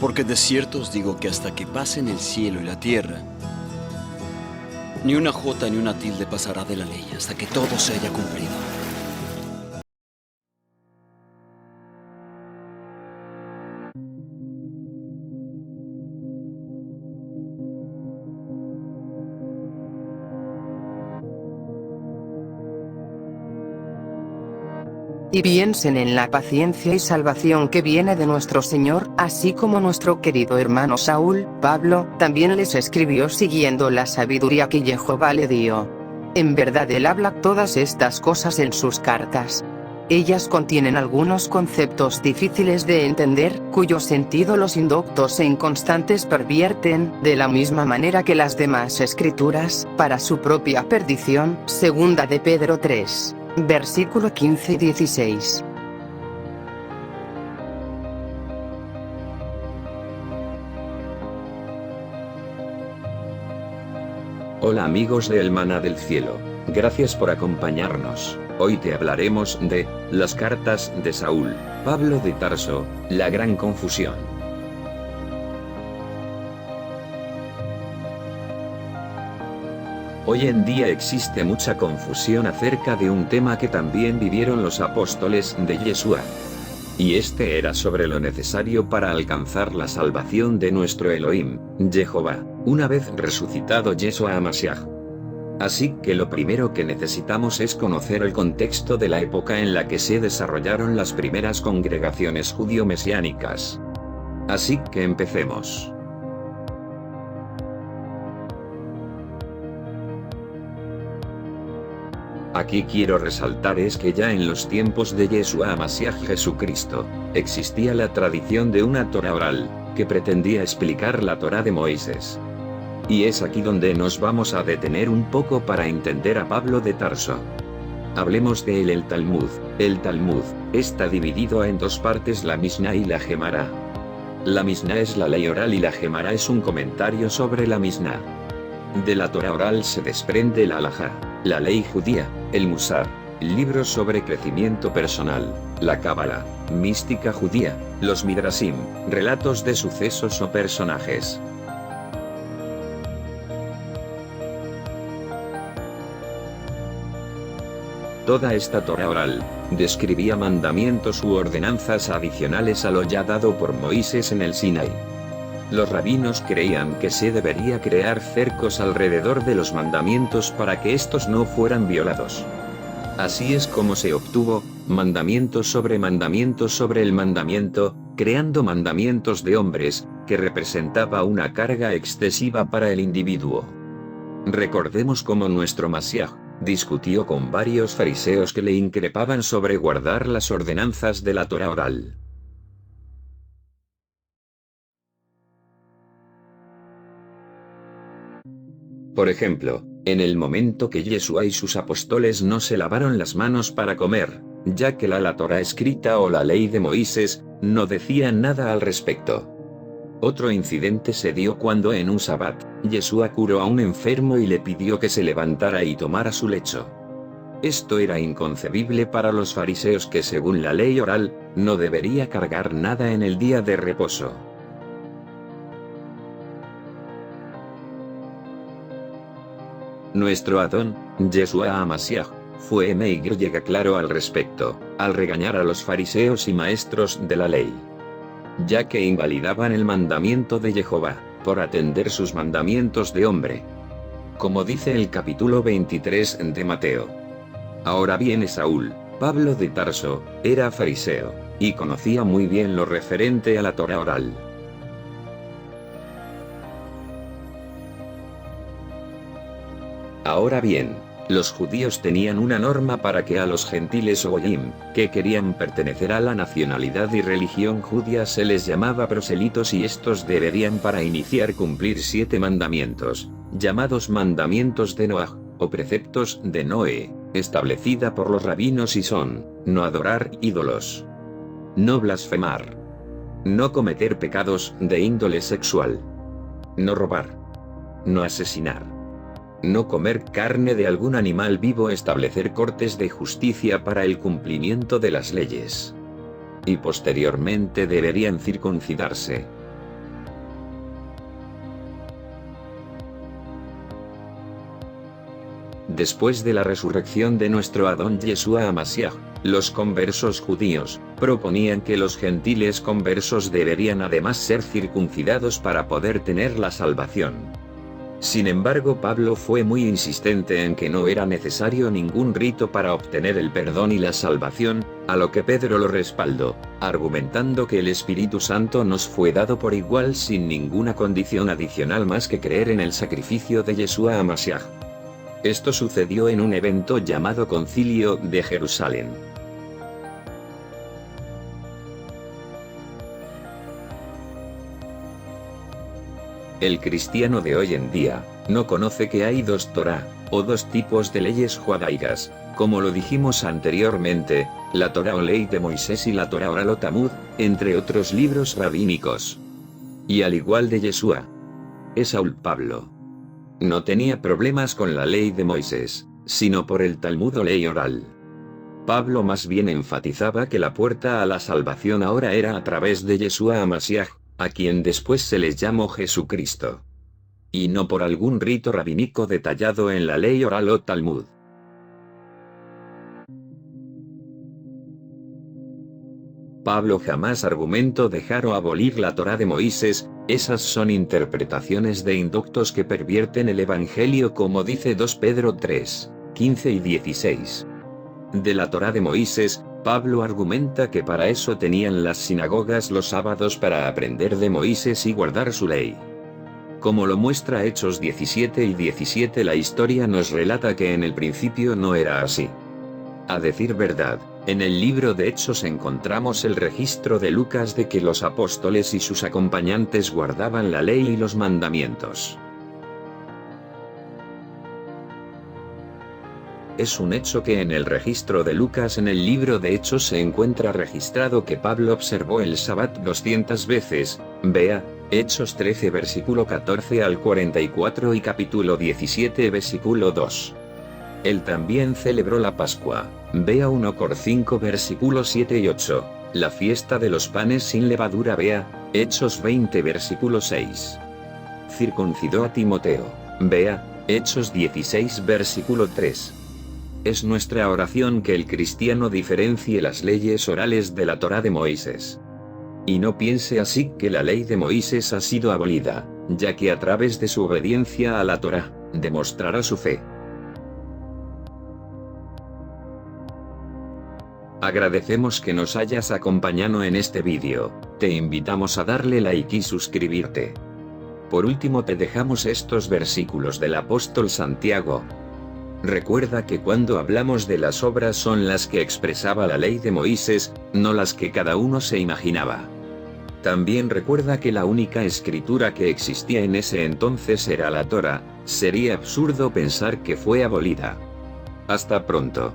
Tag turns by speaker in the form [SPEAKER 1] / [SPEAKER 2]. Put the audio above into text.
[SPEAKER 1] Porque de cierto os digo que hasta que pasen el cielo y la tierra, ni una jota ni una tilde pasará de la ley hasta que todo se haya cumplido.
[SPEAKER 2] Y piensen en la paciencia y salvación que viene de nuestro Señor, así como nuestro querido hermano Saúl, Pablo, también les escribió siguiendo la sabiduría que Jehová le dio. En verdad él habla todas estas cosas en sus cartas. Ellas contienen algunos conceptos difíciles de entender, cuyo sentido los indoctos e inconstantes pervierten, de la misma manera que las demás escrituras, para su propia perdición. Segunda de Pedro 3. Versículo 15 y 16.
[SPEAKER 3] Hola amigos de El Maná del Cielo, gracias por acompañarnos. Hoy te hablaremos de las cartas de Saúl, Pablo de Tarso, la gran confusión. Hoy en día existe mucha confusión acerca de un tema que también vivieron los apóstoles de Yeshua. Y este era sobre lo necesario para alcanzar la salvación de nuestro Elohim, Jehová, una vez resucitado Yeshua Mashiach. Así que lo primero que necesitamos es conocer el contexto de la época en la que se desarrollaron las primeras congregaciones judío-mesiánicas. Así que empecemos. Aquí quiero resaltar es que ya en los tiempos de Yeshua Mashiach Jesucristo, existía la tradición de una Torah oral, que pretendía explicar la Torah de Moisés. Y es aquí donde nos vamos a detener un poco para entender a Pablo de Tarso. Hablemos de el Talmud. El Talmud está dividido en dos partes, la Mishnah y la Gemara. La Mishnah es la ley oral y la Gemara es un comentario sobre la Mishnah. De la Torah oral se desprende la Halajá, la ley judía, el Musar, libros sobre crecimiento personal, la Cábala, mística judía, los Midrashim, relatos de sucesos o personajes. Toda esta Torah oral describía mandamientos u ordenanzas adicionales a lo ya dado por Moisés en el Sinai. Los rabinos creían que se debería crear cercos alrededor de los mandamientos para que estos no fueran violados. Así es como se obtuvo mandamientos sobre el mandamiento, creando mandamientos de hombres, que representaba una carga excesiva para el individuo. Recordemos cómo nuestro Mashiach discutió con varios fariseos que le increpaban sobre guardar las ordenanzas de la Torah oral. Por ejemplo, en el momento que Yeshua y sus apóstoles no se lavaron las manos para comer, ya que la Torah escrita o la ley de Moisés no decía nada al respecto. Otro incidente se dio cuando en un sabbat, Yeshua curó a un enfermo y le pidió que se levantara y tomara su lecho. Esto era inconcebible para los fariseos, que según la ley oral, no debería cargar nada en el día de reposo. Nuestro Adón, Yeshua HaMashiach, fue meigro llega claro al respecto, al regañar a los fariseos y maestros de la ley, ya que invalidaban el mandamiento de Jehová, por atender sus mandamientos de hombre. Como dice el capítulo 23 de Mateo. Ahora bien, Saúl, Pablo de Tarso, era fariseo, y conocía muy bien lo referente a la Torah oral. Ahora bien, los judíos tenían una norma para que a los gentiles o goyim, que querían pertenecer a la nacionalidad y religión judía, se les llamaba proselitos, y estos deberían para iniciar cumplir 7 mandamientos, llamados mandamientos de Noaj, o preceptos de Noé, establecida por los rabinos, y son: no adorar ídolos, no blasfemar, no cometer pecados de índole sexual, no robar, no asesinar, no comer carne de algún animal vivo, establecer cortes de justicia para el cumplimiento de las leyes. Y posteriormente deberían circuncidarse. Después de la resurrección de nuestro Adón Yeshua HaMashiach, los conversos judíos proponían que los gentiles conversos deberían además ser circuncidados para poder tener la salvación. Sin embargo, Pablo fue muy insistente en que no era necesario ningún rito para obtener el perdón y la salvación, a lo que Pedro lo respaldó, argumentando que el Espíritu Santo nos fue dado por igual sin ninguna condición adicional más que creer en el sacrificio de Yeshua HaMashiach. Esto sucedió en un evento llamado Concilio de Jerusalén. El cristiano de hoy en día no conoce que hay dos Torá, o dos tipos de leyes judaicas, como lo dijimos anteriormente, la Torá o ley de Moisés y la Torá oral o Talmud, entre otros libros rabínicos. Y al igual de Yeshua, Saúl Pablo no tenía problemas con la ley de Moisés, sino por el Talmud o ley oral. Pablo más bien enfatizaba que la puerta a la salvación ahora era a través de Yeshua HaMashiach, a quien después se les llamó Jesucristo. Y no por algún rito rabínico detallado en la ley oral o Talmud. Pablo jamás argumentó dejar o abolir la Torá de Moisés, esas son interpretaciones de inductos que pervierten el Evangelio como dice 2 Pedro 3, 15 y 16. De la Torá de Moisés, Pablo argumenta que para eso tenían las sinagogas los sábados para aprender de Moisés y guardar su ley. Como lo muestra Hechos 17 y 17, la historia nos relata que en el principio no era así. A decir verdad, en el libro de Hechos encontramos el registro de Lucas de que los apóstoles y sus acompañantes guardaban la ley y los mandamientos. Es un hecho que en el registro de Lucas en el libro de Hechos se encuentra registrado que Pablo observó el Sabbat 200 veces, vea, Hechos 13 versículo 14 al 44 y capítulo 17 versículo 2. Él también celebró la Pascua, vea 1 Cor 5 versículos 7 y 8, la fiesta de los panes sin levadura, vea, Hechos 20 versículo 6. Circuncidó a Timoteo, vea, Hechos 16 versículo 3. Es nuestra oración que el cristiano diferencie las leyes orales de la Torá de Moisés. Y no piense así que la ley de Moisés ha sido abolida, ya que a través de su obediencia a la Torá, demostrará su fe. Agradecemos que nos hayas acompañado en este vídeo, te invitamos a darle like y suscribirte. Por último te dejamos estos versículos del apóstol Santiago. Recuerda que cuando hablamos de las obras son las que expresaba la ley de Moisés, no las que cada uno se imaginaba. También recuerda que la única escritura que existía en ese entonces era la Torá, sería absurdo pensar que fue abolida. Hasta pronto.